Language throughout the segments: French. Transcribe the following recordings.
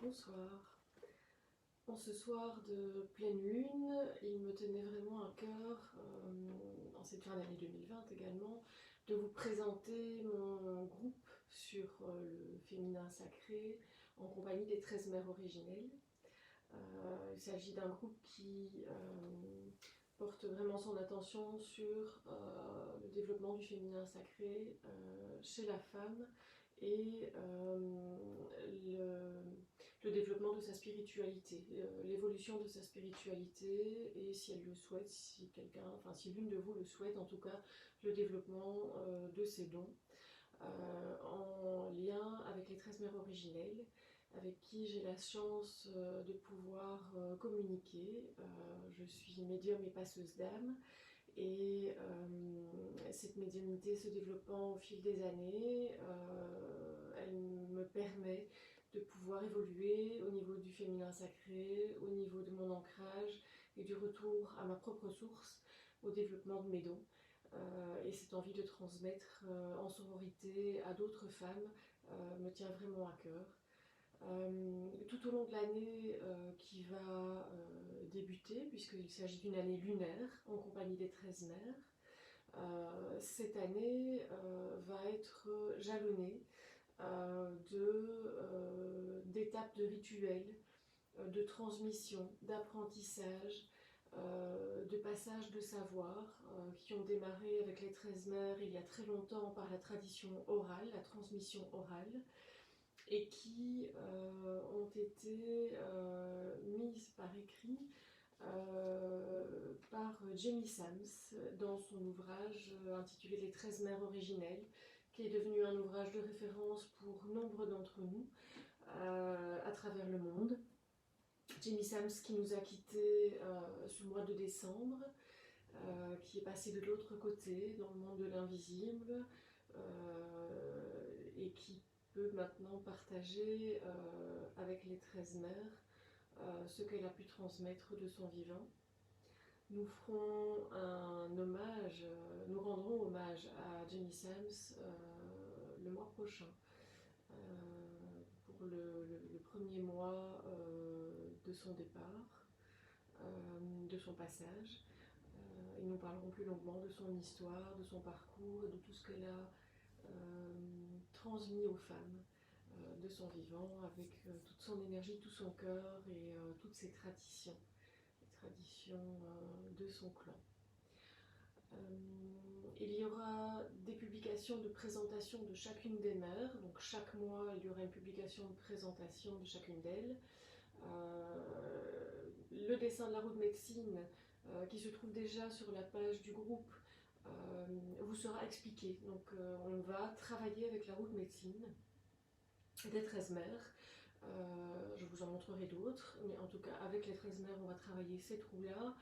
Bonsoir. En ce soir de pleine lune, il me tenait vraiment à cœur, en cette fin d'année 2020 également, de vous présenter mon groupe sur le féminin sacré en compagnie des 13 mères originelles. Il s'agit d'un groupe qui porte vraiment son attention sur le développement du féminin sacré chez la femme et le développement de sa spiritualité, l'évolution de sa spiritualité et si elle le souhaite, si l'une de vous le souhaite en tout cas, le développement de ses dons en lien avec les 13 mères originelles avec qui j'ai la chance de pouvoir communiquer. Je suis médium et passeuse d'âme et cette médiumnité se développant au fil des années, elle me permet de pouvoir évoluer au niveau du féminin sacré, au niveau de mon ancrage et du retour à ma propre source, au développement de mes dons. Et cette envie de transmettre en sororité à d'autres femmes me tient vraiment à cœur. Tout au long de l'année qui va débuter, puisqu'il s'agit d'une année lunaire en compagnie des 13 mères, cette année va être jalonnée d'étapes de rituels, de transmission, d'apprentissage, de passage de savoir qui ont démarré avec les 13 mères il y a très longtemps par la tradition orale, la transmission orale, et qui ont été mises par écrit par Jamie Sams dans son ouvrage intitulé Les 13 mères originelles, qui est devenu un ouvrage de référence pour nombre d'entre nous à travers le monde. Jamie Sams qui nous a quittés ce mois de décembre, qui est passé de l'autre côté dans le monde de l'invisible et qui peut maintenant partager avec les 13 mères ce qu'elle a pu transmettre de son vivant. Nous ferons un hommage, nous rendrons hommage à Jamie Sams le mois prochain pour le premier mois de son départ, de son passage. Et nous parlerons plus longuement de son histoire, de son parcours, de tout ce qu'elle a transmis aux femmes de son vivant avec toute son énergie, tout son cœur et toutes ses traditions, les traditions de son clan. Il y aura des publications de présentation de chacune des mères, donc chaque mois il y aura une publication de présentation de chacune d'elles. Le dessin de la roue de médecine qui se trouve déjà sur la page du groupe vous sera expliqué. Donc on va travailler avec la roue de médecine des 13 mères. Je vous en montrerai d'autres, mais en tout cas avec les 13 mères on va travailler ces trous-là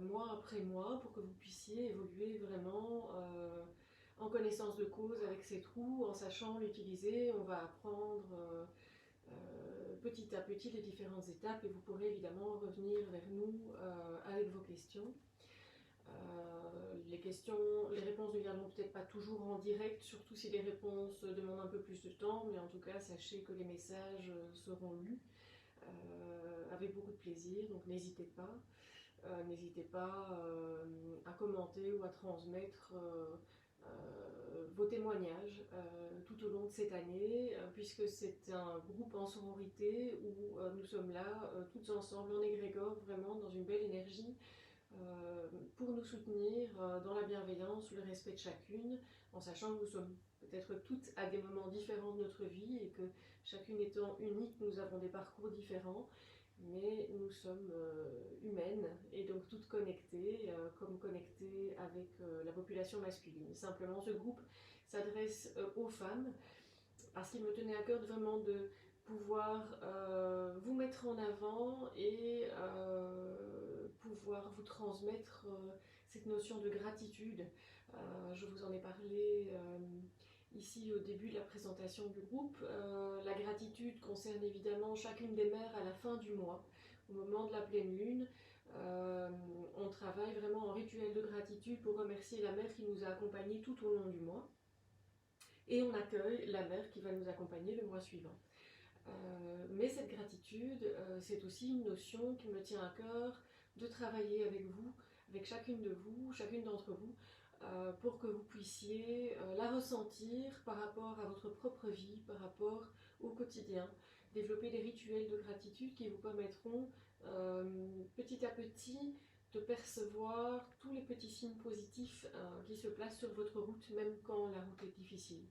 mois après mois pour que vous puissiez évoluer vraiment en connaissance de cause avec ces trous, en sachant l'utiliser. On va apprendre petit à petit les différentes étapes et vous pourrez évidemment revenir vers nous avec vos questions. Les réponses ne viendront peut-être pas toujours en direct, surtout si les réponses demandent un peu plus de temps, mais en tout cas sachez que les messages seront lus avec beaucoup de plaisir, donc n'hésitez pas. N'hésitez pas à commenter ou à transmettre vos témoignages tout au long de cette année, puisque c'est un groupe en sororité où nous sommes là toutes ensemble en égrégore, vraiment dans une belle énergie pour nous soutenir dans la bienveillance, le respect de chacune, en sachant que nous sommes peut-être toutes à des moments différents de notre vie et que chacune étant unique, nous avons des parcours différents, mais nous sommes humaines et donc toutes connectées, comme connectées avec la population masculine. Simplement, ce groupe s'adresse aux femmes parce qu'il me tenait à cœur vraiment de pouvoir vous mettre en avant et pouvoir vous transmettre cette notion de gratitude. Je vous en ai parlé ici au début de la présentation du groupe. La gratitude concerne évidemment chacune des mères à la fin du mois, au moment de la pleine lune. On travaille vraiment en rituel de gratitude pour remercier la mère qui nous a accompagnés tout au long du mois. Et on accueille la mère qui va nous accompagner le mois suivant. Mais cette gratitude, c'est aussi une notion qui me tient à cœur de travailler avec vous, avec chacune de vous, chacune d'entre vous, pour que vous puissiez la ressentir par rapport à votre propre vie, par rapport au quotidien. Développer des rituels de gratitude qui vous permettront petit à petit de percevoir tous les petits signes positifs qui se placent sur votre route, même quand la route est difficile.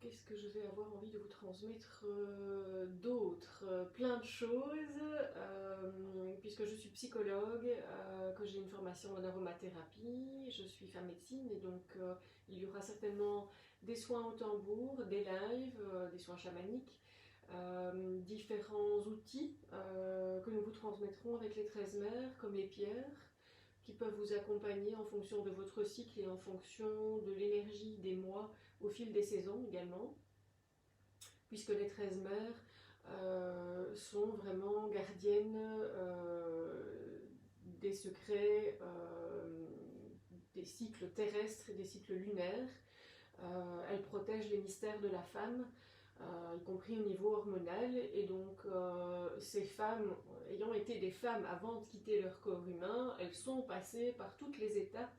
Qu'est-ce que je vais avoir envie de vous transmettre d'autres plein de choses, puisque je suis psychologue, que j'ai une formation en aromathérapie, je suis femme médecine, et donc il y aura certainement des soins au tambour, des lives, des soins chamaniques, différents outils que nous vous transmettrons avec les 13 mères, comme les pierres, qui peuvent vous accompagner en fonction de votre cycle et en fonction de l'énergie des mois au fil des saisons également, puisque les 13 mères sont vraiment gardiennes des secrets des cycles terrestres et des cycles lunaires. Elles protègent les mystères de la femme, y compris au niveau hormonal, et donc ces femmes, ayant été des femmes avant de quitter leur corps humain, elles sont passées par toutes les étapes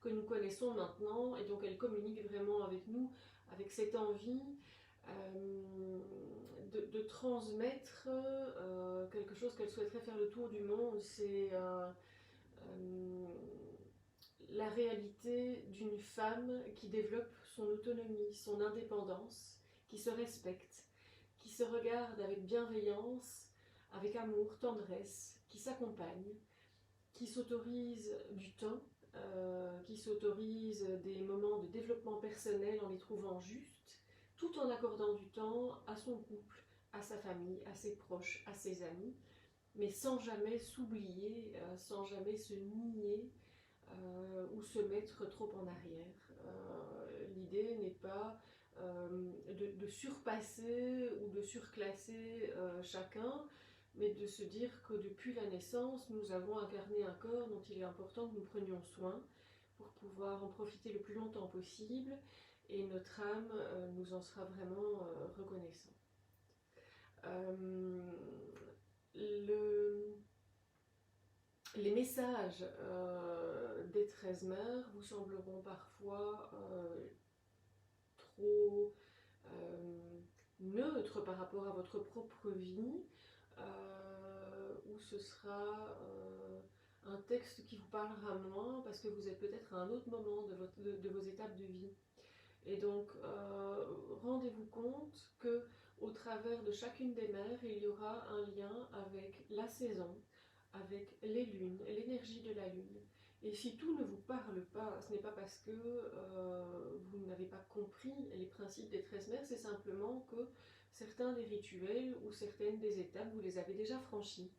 que nous connaissons maintenant, et donc elles communiquent vraiment avec nous, avec cette envie de transmettre quelque chose qu'elles souhaiteraient faire le tour du monde. C'est la réalité d'une femme qui développe son autonomie, son indépendance, qui se respecte, qui se regarde avec bienveillance, avec amour, tendresse, qui s'accompagne, qui s'autorise du temps, qui s'autorise des moments de développement personnel en les trouvant justes, tout en accordant du temps à son couple, à sa famille, à ses proches, à ses amis, mais sans jamais s'oublier, sans jamais se nier ou se mettre trop en arrière. L'idée n'est pas de surpasser ou de surclasser chacun, mais de se dire que depuis la naissance, nous avons incarné un corps dont il est important que nous prenions soin pour pouvoir en profiter le plus longtemps possible, et notre âme nous en sera vraiment reconnaissant. Les messages des 13 mères vous sembleront parfois trop neutres par rapport à votre propre vie, ou ce sera un texte qui vous parlera moins parce que vous êtes peut-être à un autre moment de vos étapes de vie. Et donc, rendez-vous compte que au travers de chacune des mères, il y aura un lien avec la saison, avec les lunes, l'énergie de la lune. Et si tout ne vous parle pas, ce n'est pas parce que vous n'avez pas compris les principes des 13 mères, c'est simplement que certains des rituels ou certaines des étapes, vous les avez déjà franchies,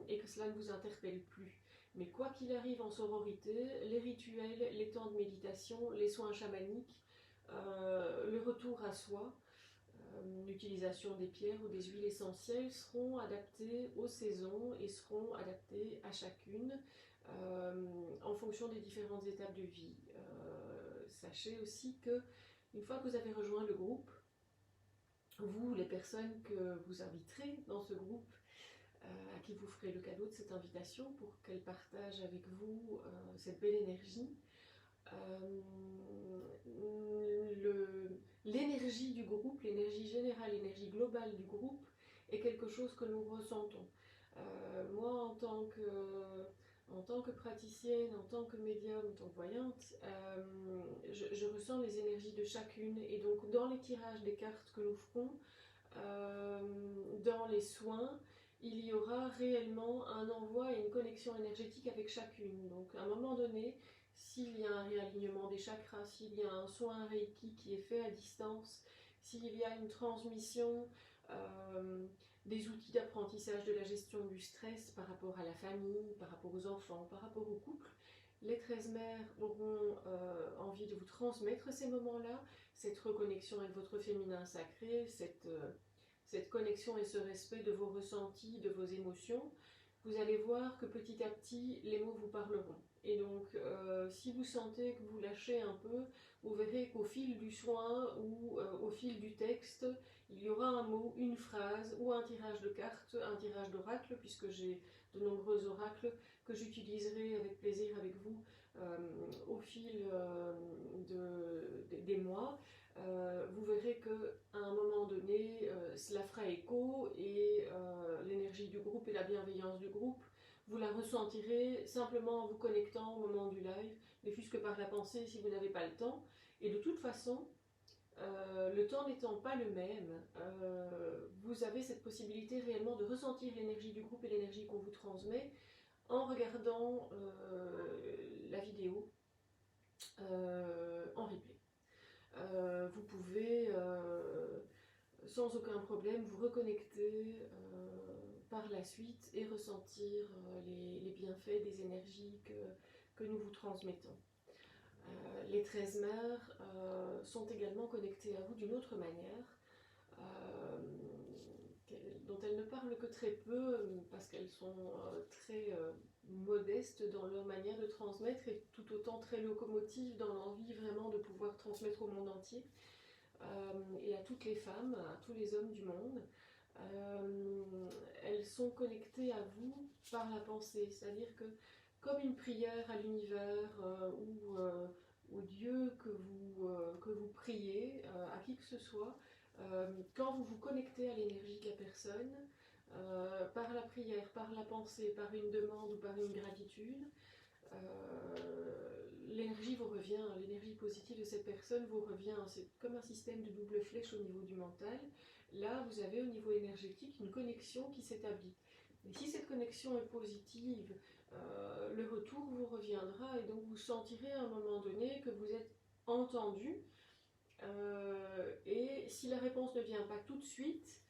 et que cela ne vous interpelle plus. Mais quoi qu'il arrive en sororité, les rituels, les temps de méditation, les soins chamaniques, le retour à soi, l'utilisation des pierres ou des huiles essentielles seront adaptés aux saisons et seront adaptés à chacune en fonction des différentes étapes de vie. Sachez aussi que une fois que vous avez rejoint le groupe, vous, les personnes que vous inviterez dans ce groupe, à qui vous ferez le cadeau de cette invitation pour qu'elle partage avec vous cette belle énergie, l'énergie du groupe, l'énergie générale, l'énergie globale du groupe est quelque chose que nous ressentons. Moi, en tant que praticienne, en tant que médium, en tant que voyante, je ressens les énergies de chacune, et donc dans les tirages des cartes que nous ferons, dans les soins, il y aura réellement un envoi et une connexion énergétique avec chacune. Donc à un moment donné, s'il y a un réalignement des chakras, s'il y a un soin Reiki qui est fait à distance, s'il y a une transmission des outils d'apprentissage de la gestion du stress par rapport à la famille, par rapport aux enfants, par rapport au couple, les 13 mères auront envie de vous transmettre ces moments-là, cette reconnexion avec votre féminin sacré, cette connexion et ce respect de vos ressentis, de vos émotions. Vous allez voir que petit à petit, les mots vous parleront. Et donc, si vous sentez que vous lâchez un peu, vous verrez qu'au fil du soin ou au fil du texte, il y aura un mot, une phrase ou un tirage de cartes, un tirage d'oracle, puisque j'ai de nombreux oracles que j'utiliserai avec plaisir avec vous au fil des mois. Vous verrez qu'à un moment donné, cela fera écho et l'énergie du groupe et la bienveillance du groupe, vous la ressentirez simplement en vous connectant au moment du live, ne fût-ce que par la pensée si vous n'avez pas le temps. Et de toute façon, le temps n'étant pas le même, vous avez cette possibilité réellement de ressentir l'énergie du groupe et l'énergie qu'on vous transmet en regardant la vidéo en replay. Vous pouvez sans aucun problème vous reconnecter par la suite et ressentir les bienfaits des énergies que nous vous transmettons. Les 13 mères sont également connectées à vous d'une autre manière, dont elles ne parlent que très peu, parce qu'elles sont très modestes dans leur manière de transmettre et tout autant très locomotives dans l'envie vraiment de pouvoir transmettre au monde entier et à toutes les femmes, à tous les hommes du monde. Elles sont connectées à vous par la pensée, c'est-à-dire que comme une prière à l'univers ou au Dieu que vous priez, à qui que ce soit, quand vous vous connectez à l'énergie de la personne, par la prière, par la pensée, par une demande ou par une gratitude, l'énergie vous revient, l'énergie positive de cette personne vous revient. C'est comme un système de double flèche au niveau du mental. Là, vous avez au niveau énergétique une connexion qui s'établit. Et si cette connexion est positive, le retour vous reviendra et donc vous sentirez à un moment donné que vous êtes entendu. Et si la réponse ne vient pas tout de suite,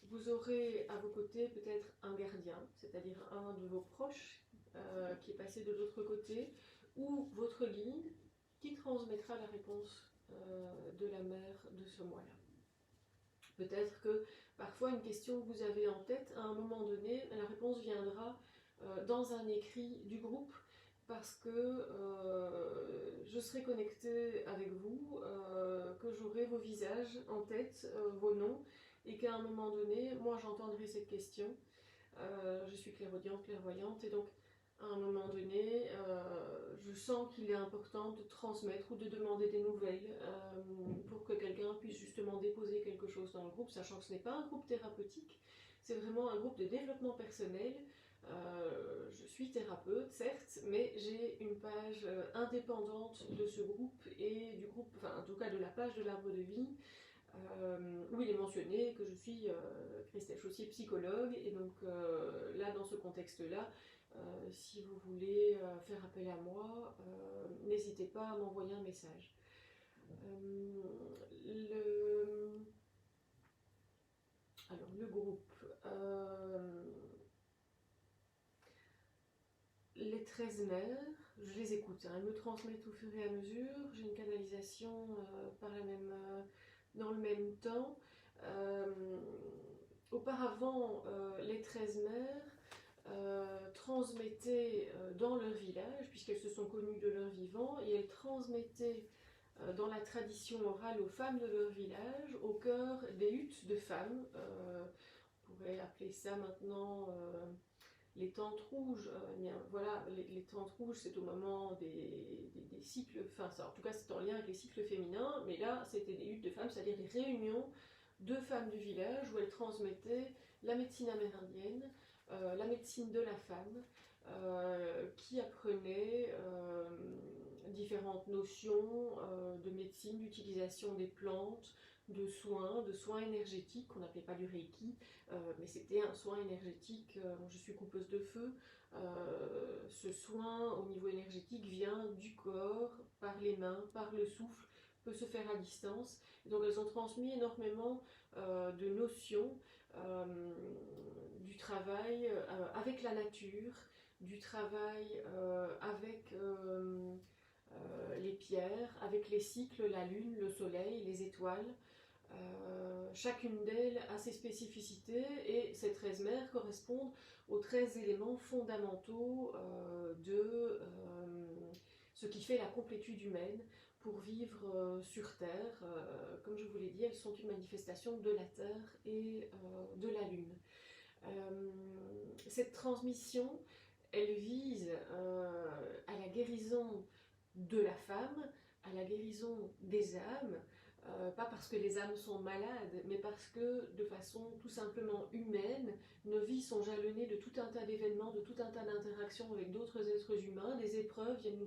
vous aurez à vos côtés peut-être un gardien, c'est-à-dire un de vos proches qui est passé de l'autre côté, ou votre guide qui transmettra la réponse de la mère de ce mois-là. Peut-être que parfois une question que vous avez en tête, à un moment donné, la réponse viendra dans un écrit du groupe, parce que je serai connectée avec vous, que j'aurai vos visages en tête, vos noms, et qu'à un moment donné, moi j'entendrai cette question. Je suis clairaudiente, clairvoyante, et donc à un moment donné, je sens qu'il est important de transmettre ou de demander des nouvelles pour que quelqu'un puisse justement déposer quelque chose dans le groupe, sachant que ce n'est pas un groupe thérapeutique, c'est vraiment un groupe de développement personnel. Je suis thérapeute, certes, mais j'ai une page indépendante de ce groupe et du groupe, enfin en tout cas de la page de l'arbre de vie, où il est mentionné que je suis Christelle Chaussier, psychologue, et donc là, dans ce contexte-là, si vous voulez faire appel à moi, n'hésitez pas à m'envoyer un message. Alors, le groupe. Les 13 mères, je les écoute, hein, elles me transmettent au fur et à mesure, j'ai une canalisation dans le même temps. Auparavant, les 13 mères transmettaient dans leur village, puisqu'elles se sont connues de leur vivant, et elles transmettaient dans la tradition orale aux femmes de leur village, au cœur des huttes de femmes. On pourrait appeler ça maintenant les tentes rouges. Voilà, les tentes rouges, c'est au moment des cycles, enfin, ça, en tout cas, c'est en lien avec les cycles féminins, mais là, c'était des huttes de femmes, c'est-à-dire des réunions de femmes du village où elles transmettaient la médecine amérindienne, la médecine de la femme, qui apprenait différentes notions de médecine, d'utilisation des plantes, de soins énergétiques, qu'on n'appelait pas du Reiki, mais c'était un soin énergétique. Je suis coupeuse de feu. Ce soin au niveau énergétique vient du corps, par les mains, par le souffle, peut se faire à distance. Et donc elles ont transmis énormément de notions du travail avec la nature, du travail avec les pierres, avec les cycles, la lune, le soleil, les étoiles, Chacune d'elles a ses spécificités et ces 13 mères correspondent aux 13 éléments fondamentaux de ce qui fait la complétude humaine pour vivre sur Terre. Comme je vous l'ai dit, elles sont une manifestation de la Terre et de la Lune. Cette transmission, elle vise à la guérison de la femme, à la guérison des âmes, pas parce que les âmes sont malades, mais parce que de façon tout simplement humaine, nos vies sont jalonnées de tout un tas d'événements, de tout un tas d'interactions avec d'autres êtres humains, des épreuves viennent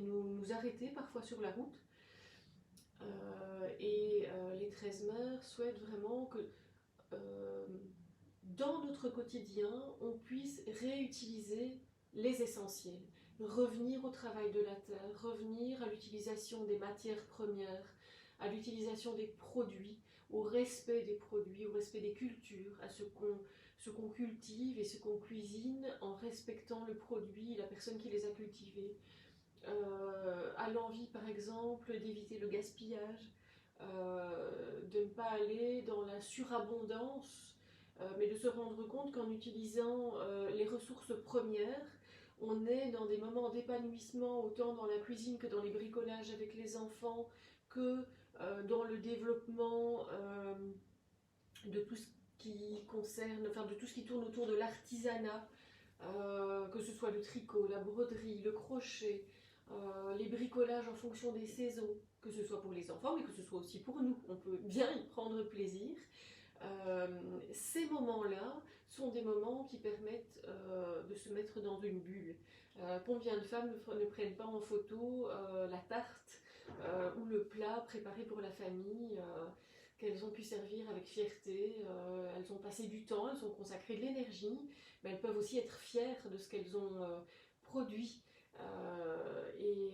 nous arrêter parfois sur la route. Les 13 mères souhaitent vraiment que dans notre quotidien, on puisse réutiliser les essentiels, revenir au travail de la terre, revenir à l'utilisation des matières premières, à l'utilisation des produits, au respect des produits, au respect des cultures, à ce qu'on cultive et ce qu'on cuisine en respectant le produit, la personne qui les a cultivés, à l'envie par exemple d'éviter le gaspillage, de ne pas aller dans la surabondance, mais de se rendre compte qu'en utilisant les ressources premières, on est dans des moments d'épanouissement autant dans la cuisine que dans les bricolages avec les enfants, que dans le développement de tout ce qui concerne, enfin de tout ce qui tourne autour de l'artisanat, que ce soit le tricot, la broderie, le crochet, les bricolages en fonction des saisons, que ce soit pour les enfants mais que ce soit aussi pour nous, on peut bien y prendre plaisir. Ces moments-là sont des moments qui permettent de se mettre dans une bulle. Combien de femmes ne prennent pas en photo la tarte ou le plat préparé pour la famille qu'elles ont pu servir avec fierté, elles ont passé du temps, elles ont consacré de l'énergie, mais elles peuvent aussi être fières de ce qu'elles ont produit et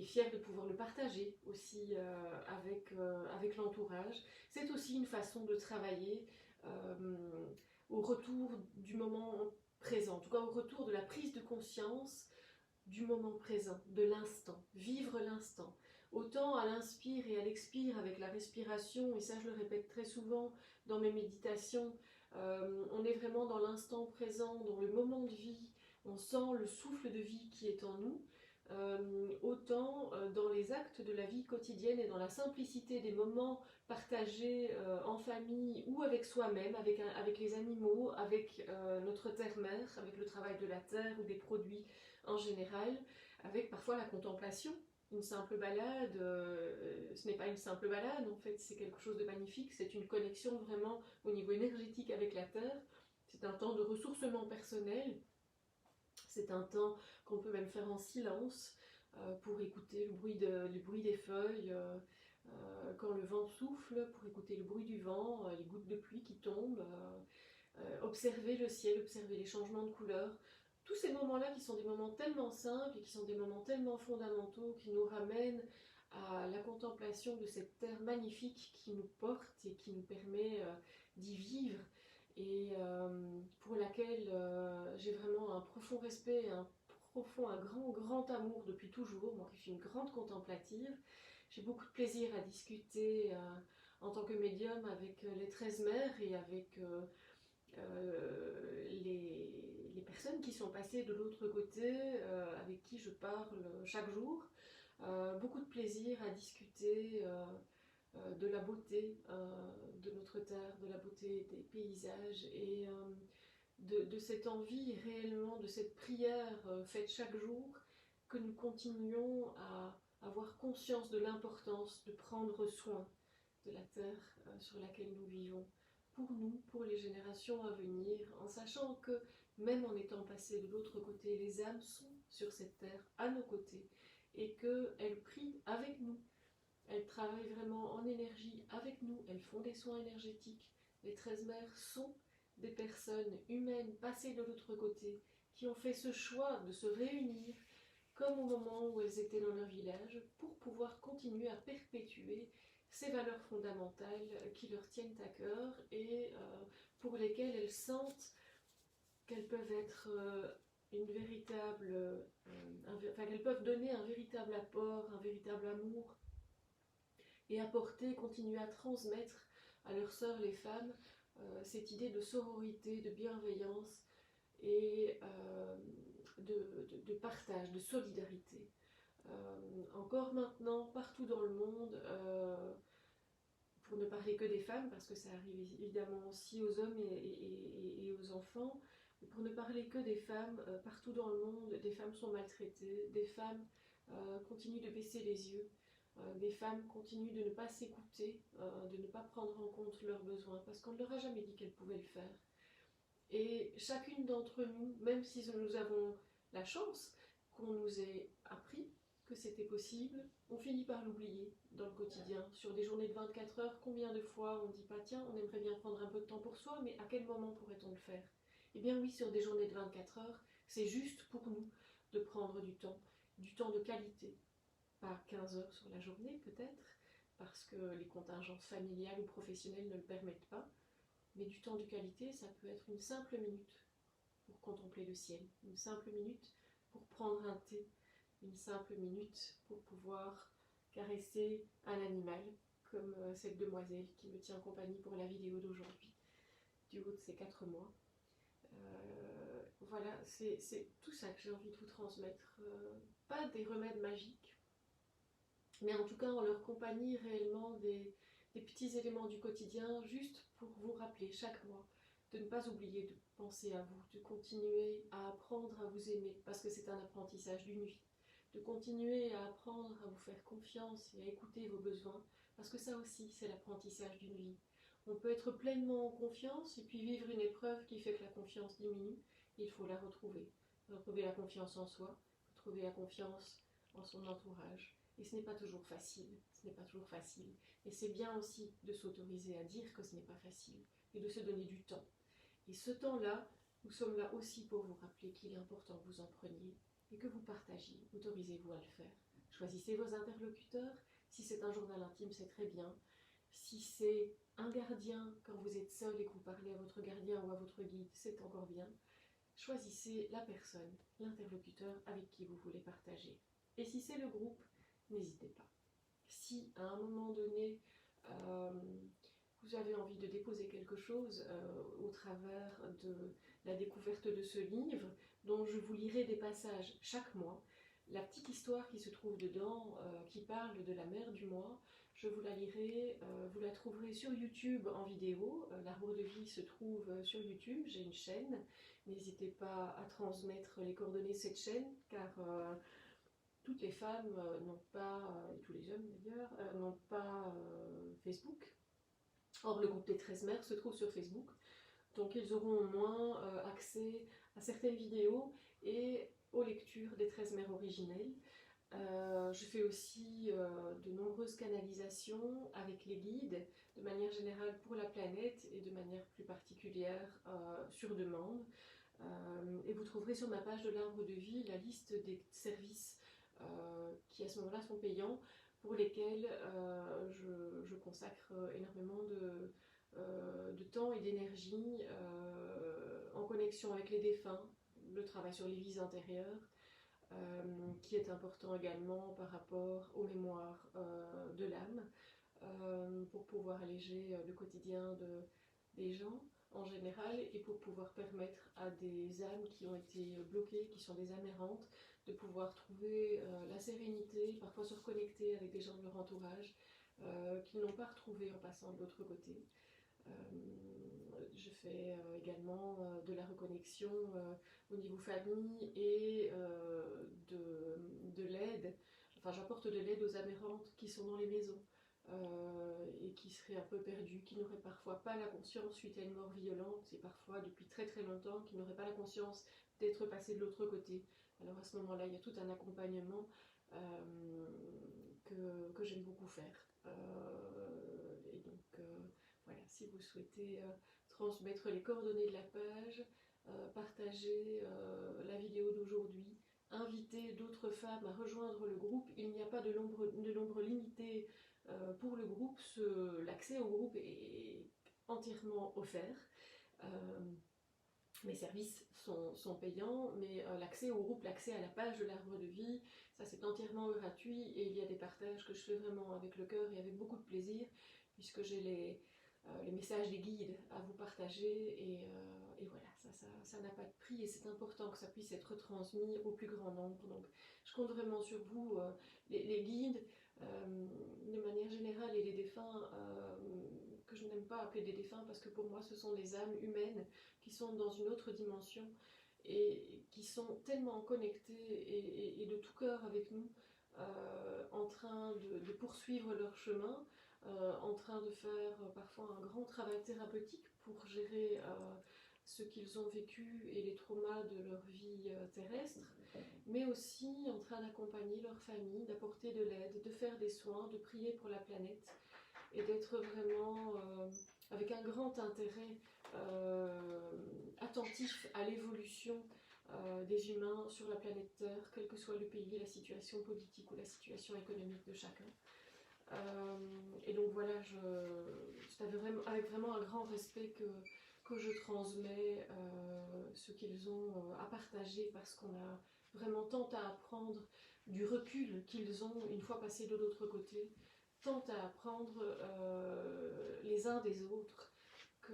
fières de pouvoir le partager aussi avec l'entourage. C'est aussi une façon de travailler au retour du moment présent, en tout cas au retour de la prise de conscience du moment présent, de l'instant, vivre l'instant. Autant à l'inspire et à l'expire avec la respiration, et ça je le répète très souvent dans mes méditations, on est vraiment dans l'instant présent, dans le moment de vie, on sent le souffle de vie qui est en nous, autant dans les actes de la vie quotidienne et dans la simplicité des moments partagés en famille ou avec soi-même, avec les animaux, avec notre terre-mère, avec le travail de la terre ou des produits en général, avec parfois la contemplation. Une simple balade, ce n'est pas une simple balade, en fait, c'est quelque chose de magnifique, c'est une connexion vraiment au niveau énergétique avec la terre, c'est un temps de ressourcement personnel, c'est un temps qu'on peut même faire en silence pour écouter le bruit des feuilles, quand le vent souffle, pour écouter le bruit du vent, les gouttes de pluie qui tombent, observer le ciel, observer les changements de couleurs. Tous ces moments-là qui sont des moments tellement simples et qui sont des moments tellement fondamentaux qui nous ramènent à la contemplation de cette terre magnifique qui nous porte et qui nous permet d'y vivre et pour laquelle j'ai vraiment un profond respect, un grand amour depuis toujours, moi qui suis une grande contemplative. J'ai beaucoup de plaisir à discuter en tant que médium avec les 13 mères et avec les personnes qui sont passées de l'autre côté, avec qui je parle chaque jour. Beaucoup de plaisir à discuter de la beauté de notre terre, de la beauté des paysages et de cette envie réellement, de cette prière faite chaque jour, que nous continuions à avoir conscience de l'importance de prendre soin de la terre sur laquelle nous vivons, pour nous, pour les générations à venir, en sachant que même en étant passés de l'autre côté, les âmes sont sur cette terre, à nos côtés, et qu'elles prient avec nous. Elles travaillent vraiment en énergie avec nous, elles font des soins énergétiques. Les 13 mères sont des personnes humaines passées de l'autre côté, qui ont fait ce choix de se réunir, comme au moment où elles étaient dans leur village, pour pouvoir continuer à perpétuer ces valeurs fondamentales qui leur tiennent à cœur et pour lesquelles elles sentent qu'elles peuvent être qu'elles peuvent donner un véritable apport, un véritable amour et apporter, continuer à transmettre à leurs sœurs les femmes cette idée de sororité, de bienveillance et de partage, de solidarité. Encore maintenant, partout dans le monde, pour ne parler que des femmes, parce que ça arrive évidemment aussi aux hommes et aux enfants, mais pour ne parler que des femmes, partout dans le monde, des femmes sont maltraitées, des femmes continuent de baisser les yeux, des femmes continuent de ne pas s'écouter, de ne pas prendre en compte leurs besoins, parce qu'on ne leur a jamais dit qu'elles pouvaient le faire. Et chacune d'entre nous, même si nous avons la chance qu'on nous ait appris que c'était possible, on finit par l'oublier dans le quotidien. Sur des journées de 24 heures, combien de fois on ne dit pas tiens, on aimerait bien prendre un peu de temps pour soi, mais à quel moment pourrait-on le faire? Eh bien oui, sur des journées de 24 heures, c'est juste pour nous de prendre du temps de qualité. Pas 15 heures sur la journée peut-être, parce que les contingences familiales ou professionnelles ne le permettent pas, mais du temps de qualité, ça peut être une simple minute pour contempler le ciel, une simple minute pour prendre un thé, une simple minute pour pouvoir caresser un animal, comme cette demoiselle qui me tient compagnie pour la vidéo d'aujourd'hui, du haut de ses 4 mois. Voilà, c'est tout ça que j'ai envie de vous transmettre. Pas des remèdes magiques, mais en tout cas en leur compagnie réellement des petits éléments du quotidien, juste pour vous rappeler chaque mois de ne pas oublier de penser à vous, de continuer à apprendre à vous aimer, parce que c'est un apprentissage d'une vie, de continuer à apprendre à vous faire confiance et à écouter vos besoins, parce que ça aussi c'est l'apprentissage d'une vie. On peut être pleinement en confiance et puis vivre une épreuve qui fait que la confiance diminue, il faut la retrouver. Retrouver la confiance en soi, retrouver la confiance en son entourage. Et ce n'est pas toujours facile, ce n'est pas toujours facile. Et c'est bien aussi de s'autoriser à dire que ce n'est pas facile et de se donner du temps. Et ce temps-là, nous sommes là aussi pour vous rappeler qu'il est important que vous en preniez et que vous partagiez. Autorisez-vous à le faire. Choisissez vos interlocuteurs. Si c'est un journal intime, c'est très bien. Si c'est un gardien, quand vous êtes seul et que vous parlez à votre gardien ou à votre guide, c'est encore bien. Choisissez la personne, l'interlocuteur avec qui vous voulez partager. Et si c'est le groupe, n'hésitez pas. Si à un moment donné, vous avez envie de déposer quelque chose au travers de la découverte de ce livre, dont je vous lirai des passages chaque mois, la petite histoire qui se trouve dedans, qui parle de la mère du mois, je vous la lirai, vous la trouverez sur YouTube en vidéo. L'Arbre de Vie se trouve sur YouTube, j'ai une chaîne. N'hésitez pas à transmettre les coordonnées de cette chaîne, car toutes les femmes n'ont pas, et tous les hommes d'ailleurs, n'ont pas Facebook. Or, le groupe des 13 mères se trouve sur Facebook, donc ils auront au moins accès à certaines vidéos et aux lectures des 13 mères originelles. Je fais aussi de nombreuses canalisations avec les guides, de manière générale pour la planète et de manière plus particulière sur demande. Et vous trouverez sur ma page de l'Arbre de Vie la liste des services qui à ce moment-là sont payants, pour lesquels je consacre énormément de temps et d'énergie en connexion avec les défunts, le travail sur les vies antérieures, qui est important également par rapport aux mémoires de l'âme, pour pouvoir alléger le quotidien des gens en général et pour pouvoir permettre à des âmes qui ont été bloquées, qui sont des âmes errantes, de pouvoir trouver la sérénité, parfois se reconnecter avec des gens de leur entourage qu'ils n'ont pas retrouvé en passant de l'autre côté. Je fais également de la reconnexion au niveau famille et de l'aide. Enfin, j'apporte de l'aide aux âmes errantes qui sont dans les maisons et qui seraient un peu perdues, qui n'auraient parfois pas la conscience suite à une mort violente et parfois depuis très très longtemps, qui n'auraient pas la conscience d'être passées de l'autre côté. Alors à ce moment-là, il y a tout un accompagnement que j'aime beaucoup faire. Et donc voilà, si vous souhaitez transmettre les coordonnées de la page, partager la vidéo d'aujourd'hui, inviter d'autres femmes à rejoindre le groupe, il n'y a pas de nombre limité pour le groupe, l'accès au groupe est entièrement offert. Mes services sont payants, mais l'accès au groupe, l'accès à la page de l'Arbre de Vie, Ça c'est entièrement gratuit et il y a des partages que je fais vraiment avec le cœur et avec beaucoup de plaisir, puisque j'ai les messages des guides à vous partager et voilà, ça n'a pas de prix et c'est important que ça puisse être transmis au plus grand nombre. Donc je compte vraiment sur vous, les guides, de manière générale, et les défunts, que je n'aime pas appeler des défunts parce que pour moi ce sont des âmes humaines qui sont dans une autre dimension et qui sont tellement connectés et de tout cœur avec nous, en train de poursuivre leur chemin, en train de faire parfois un grand travail thérapeutique pour gérer ce qu'ils ont vécu et les traumas de leur vie terrestre, mais aussi en train d'accompagner leur famille, d'apporter de l'aide, de faire des soins, de prier pour la planète et d'être vraiment avec un grand intérêt attentif à l'évolution des humains sur la planète Terre, quel que soit le pays, la situation politique ou la situation économique de chacun. Et donc voilà, c'est avec vraiment un grand respect que je transmets ce qu'ils ont à partager, parce qu'on a vraiment tant à apprendre du recul qu'ils ont une fois passés de l'autre côté, tant à apprendre les uns des autres, que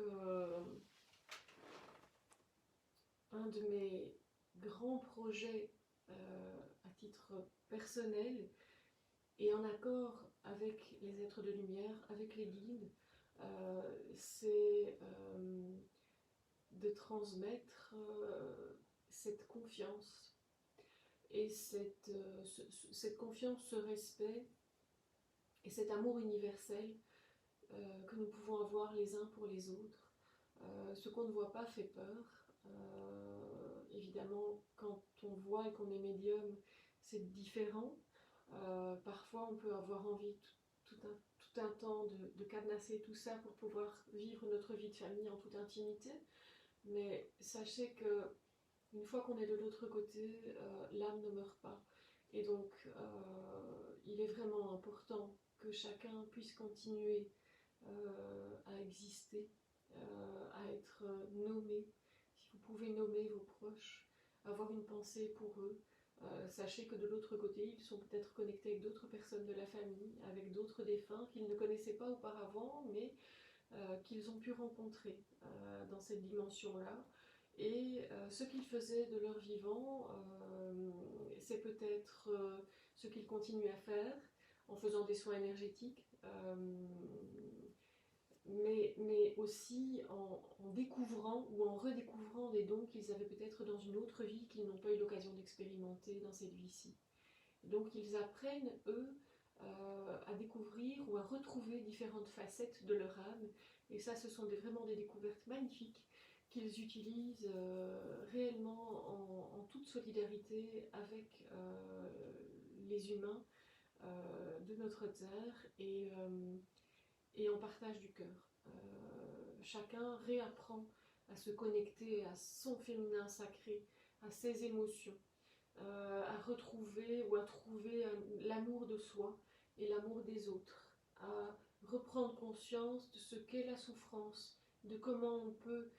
un de mes grands projets à titre personnel et en accord avec les êtres de lumière, avec les guides, c'est de transmettre cette confiance et cette confiance, ce respect et cet amour universel que nous pouvons avoir les uns pour les autres. Ce qu'on ne voit pas fait peur. Évidemment, quand on voit et qu'on est médium, c'est différent. Parfois, on peut avoir envie tout un temps de cadenasser tout ça pour pouvoir vivre notre vie de famille en toute intimité. Mais sachez que une fois qu'on est de l'autre côté, l'âme ne meurt pas. Et donc, il est vraiment important que chacun puisse continuer à exister, à être nommé. Si vous pouvez nommer vos proches, avoir une pensée pour eux, sachez que de l'autre côté, ils sont peut-être connectés avec d'autres personnes de la famille, avec d'autres défunts qu'ils ne connaissaient pas auparavant, mais qu'ils ont pu rencontrer dans cette dimension-là. Et ce qu'ils faisaient de leur vivant, c'est peut-être ce qu'ils continuent à faire en faisant des soins énergétiques, mais aussi en découvrant ou en redécouvrant des dons qu'ils avaient peut-être dans une autre vie qu'ils n'ont pas eu l'occasion d'expérimenter dans cette vie-ci. Donc ils apprennent, eux, à découvrir ou à retrouver différentes facettes de leur âme, et ça, ce sont vraiment des découvertes magnifiques qu'ils utilisent réellement en toute solidarité avec les humains de notre terre et en partage du cœur. Chacun réapprend à se connecter à son féminin sacré, à ses émotions, à retrouver ou à trouver l'amour de soi et l'amour des autres, à reprendre conscience de ce qu'est la souffrance, de comment on peut,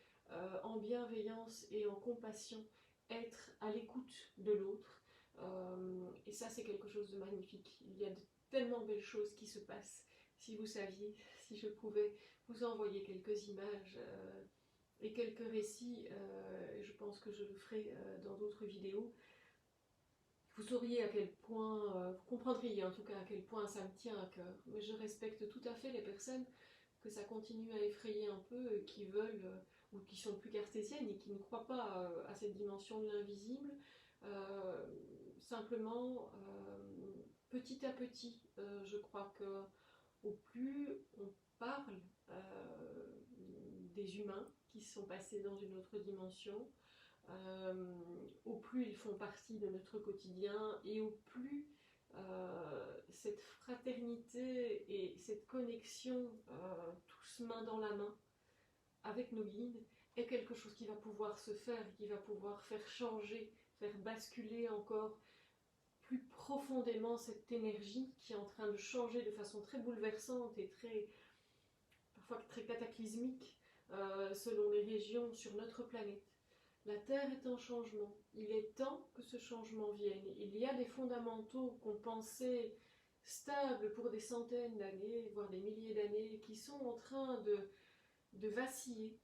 en bienveillance et en compassion, être à l'écoute de l'autre. Et ça, c'est quelque chose de magnifique. Il y a de tellement belles choses qui se passent. Si vous saviez, si je pouvais vous envoyer quelques images et quelques récits, je pense que je le ferai dans d'autres vidéos, vous sauriez à quel point, vous comprendriez en tout cas à quel point ça me tient à cœur. Mais je respecte tout à fait les personnes que ça continue à effrayer un peu, qui veulent, ou qui sont plus cartésiennes et qui ne croient pas à cette dimension de l'invisible. Simplement, petit à petit, je crois que au plus on parle des humains qui sont passés dans une autre dimension, au plus ils font partie de notre quotidien et au plus cette fraternité et cette connexion tous main dans la main avec nos guides est quelque chose qui va pouvoir se faire, qui va pouvoir faire changer, faire basculer encore plus profondément cette énergie qui est en train de changer de façon très bouleversante et parfois très cataclysmique selon les régions sur notre planète. La Terre est en changement. Il est temps que ce changement vienne. Il y a des fondamentaux qu'on pensait stables pour des centaines d'années, voire des milliers d'années, qui sont en train de vaciller.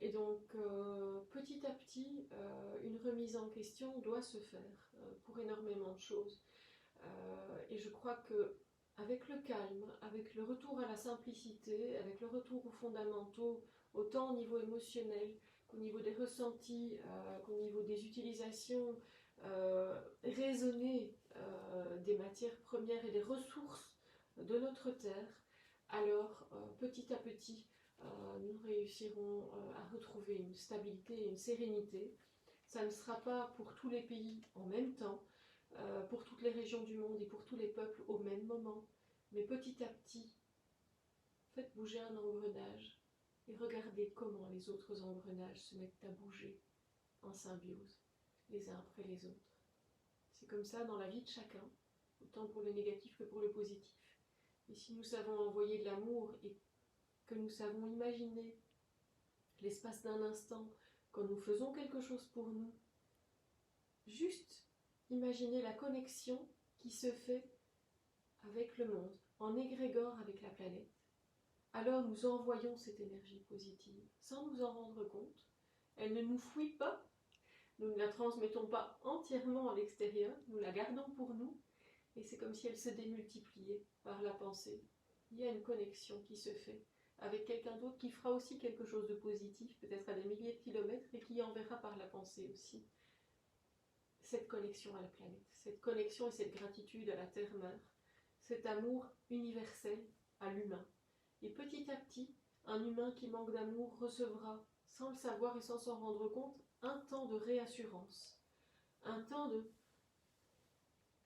Et donc, petit à petit, une remise en question doit se faire pour énormément de choses. Et je crois que avec le calme, avec le retour à la simplicité, avec le retour aux fondamentaux, autant au niveau émotionnel qu'au niveau des ressentis, qu'au niveau des utilisations raisonnées des matières premières et des ressources de notre terre, alors petit à petit, nous réussirons à retrouver une stabilité et une sérénité. Ça ne sera pas pour tous les pays en même temps, pour toutes les régions du monde et pour tous les peuples au même moment, mais petit à petit, faites bouger un engrenage et regardez comment les autres engrenages se mettent à bouger en symbiose, les uns après les autres. C'est comme ça dans la vie de chacun, autant pour le négatif que pour le positif. Et si nous savons envoyer de l'amour et que nous savons imaginer l'espace d'un instant quand nous faisons quelque chose pour nous, juste imaginez la connexion qui se fait avec le monde, en égrégore avec la planète, alors nous envoyons cette énergie positive sans nous en rendre compte. Elle ne nous fuit pas, nous ne la transmettons pas entièrement à l'extérieur, nous la gardons pour nous, et c'est comme si elle se démultipliait par la pensée. Il y a une connexion qui se fait avec quelqu'un d'autre qui fera aussi quelque chose de positif, peut-être à des milliers de kilomètres, et qui enverra par la pensée aussi cette connexion à la planète, cette connexion et cette gratitude à la Terre-Mère, cet amour universel à l'humain. Et petit à petit, un humain qui manque d'amour recevra, sans le savoir et sans s'en rendre compte, un temps de réassurance, un temps de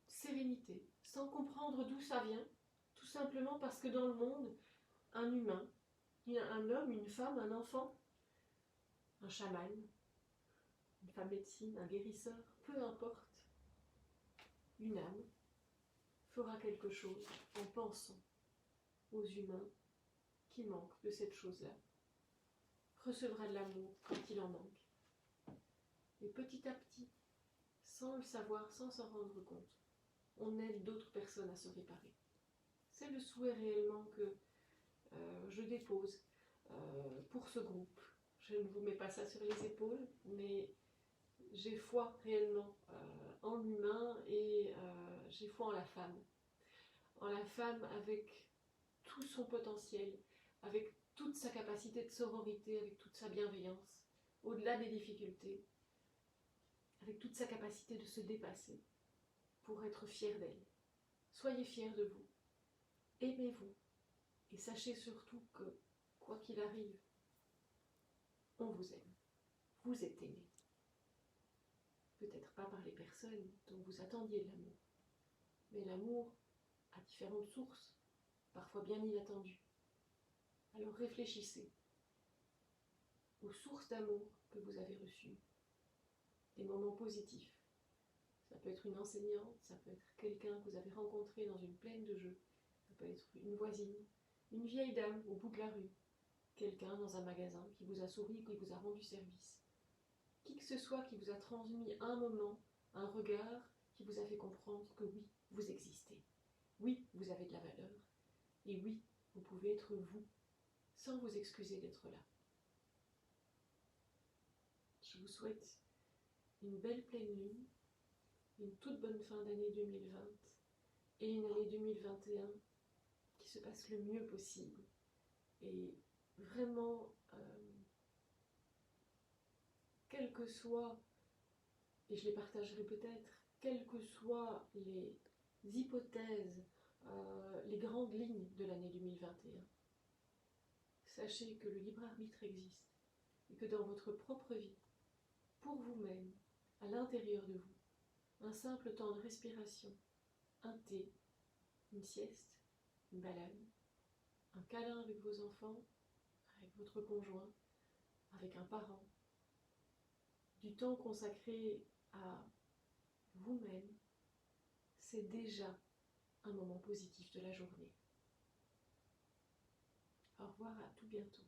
sérénité, sans comprendre d'où ça vient, tout simplement parce que dans le monde, un humain, un homme, une femme, un enfant, un chaman, une femme médecine, un guérisseur, peu importe, une âme fera quelque chose en pensant aux humains qui manquent de cette chose-là, recevra de l'amour quand il en manque. Et petit à petit, sans le savoir, sans s'en rendre compte, on aide d'autres personnes à se réparer. C'est le souhait réellement que je dépose pour ce groupe. Je ne vous mets pas ça sur les épaules, mais j'ai foi réellement en l'humain et j'ai foi en la femme. En la femme avec tout son potentiel, avec toute sa capacité de sororité, avec toute sa bienveillance, au-delà des difficultés, avec toute sa capacité de se dépasser pour être fière d'elle. Soyez fiers de vous, aimez-vous et sachez surtout que, quoi qu'il arrive, on vous aime, vous êtes aimé. Peut-être pas par les personnes dont vous attendiez l'amour, mais l'amour a différentes sources, parfois bien inattendues. Alors réfléchissez aux sources d'amour que vous avez reçues, des moments positifs. Ça peut être une enseignante, ça peut être quelqu'un que vous avez rencontré dans une plaine de jeux, ça peut être une voisine, une vieille dame au bout de la rue, quelqu'un dans un magasin qui vous a souri, qui vous a rendu service. Qui que ce soit qui vous a transmis un moment, un regard qui vous a fait comprendre que oui, vous existez. Oui, vous avez de la valeur. Et oui, vous pouvez être vous, sans vous excuser d'être là. Je vous souhaite une belle pleine lune, une toute bonne fin d'année 2020 et une année 2021 qui se passe le mieux possible. Et vraiment, quel que soit, et je les partagerai peut-être, quelles que soient les hypothèses, les grandes lignes de l'année 2021, sachez que le libre arbitre existe et que dans votre propre vie, pour vous-même, à l'intérieur de vous, un simple temps de respiration, un thé, une sieste, une balade, un câlin avec vos enfants, avec votre conjoint, avec un parent, du temps consacré à vous-même, c'est déjà un moment positif de la journée. Au revoir, à tout bientôt.